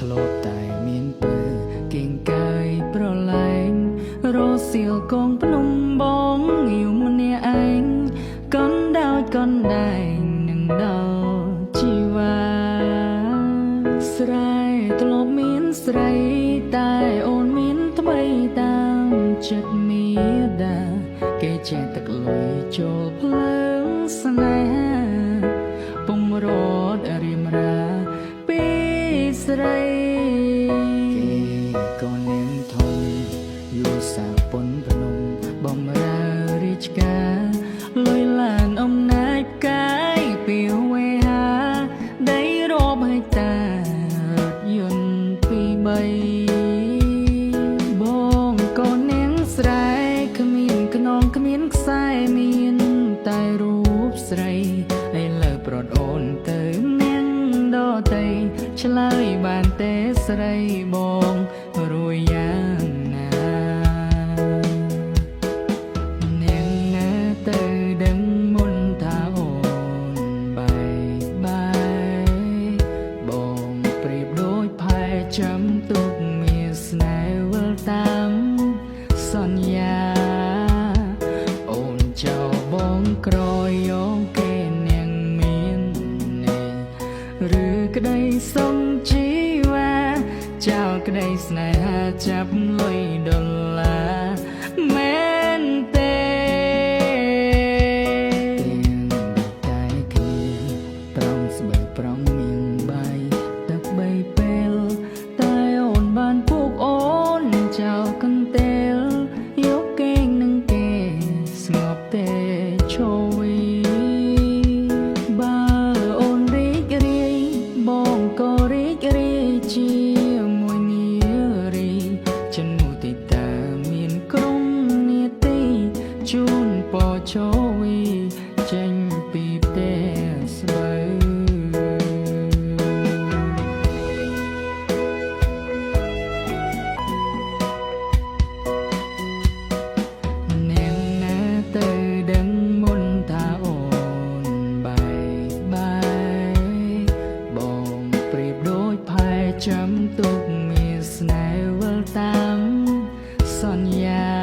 លោតតែមានពើគៀងកាយប្រឡែងរសៀលកងភ្នំបងងាវម្នាក់ឯងកនដោចកនដែងនឹងដល់ជីវ៉ាស្រែធ្លាប់មានស្រីតែអូនមានថ្មីតាមចិត្តមេដាគេចេះទឹកលុយចូលភ្លើងស្នេហាពុំរត់រៀមរាពីស្រីគេក៏លៀងធំយូសាពុនភ្នំបំរើរាជការលុយឡានអំណាចផ្កាយពីវេហាដីរាប់ហិកតារថយន្តពីរបីបងក៏នាងស្រែគ្មានខ្នងគ្មានខ្សែមានតែរូបស្រីឥឡូវប្រត់អូនទៅនាងដទៃឆ្លើយបានទេស្រីបងរួយយ៉ាងណានាងណាទៅដឹងមុនថាអូនបាយបងប្រៀបដូចផែចាំទុកមានស្នេហ៍វិលតាមសន្យាអូនចោលបងក្រយកគេនាងមានឬក្តីសុំជីវ៉ាចោលក្តីស្នេហាចាប់លុយដុល្លារមែនទេតែគ្នាប្រងស្បែកប្រងមានបាយទឹកបីពេលតែអូនបានពុកអូនចោលកន្ទេលយកគេងនឹងគេស្ងប់ទេឈវីបើអូនរីករាយបងក៏រីករាយជាមួយនារីចិនមុទិតាមានក្រុមនាទីជូនពរជវីចេញពីផ្ទះស្បូវនាងណាទៅដឹងមុនថាអូនបាយបងប្រៀបដូចផែចាំទុកមានស្នេហ៍វិលតាមសន្យា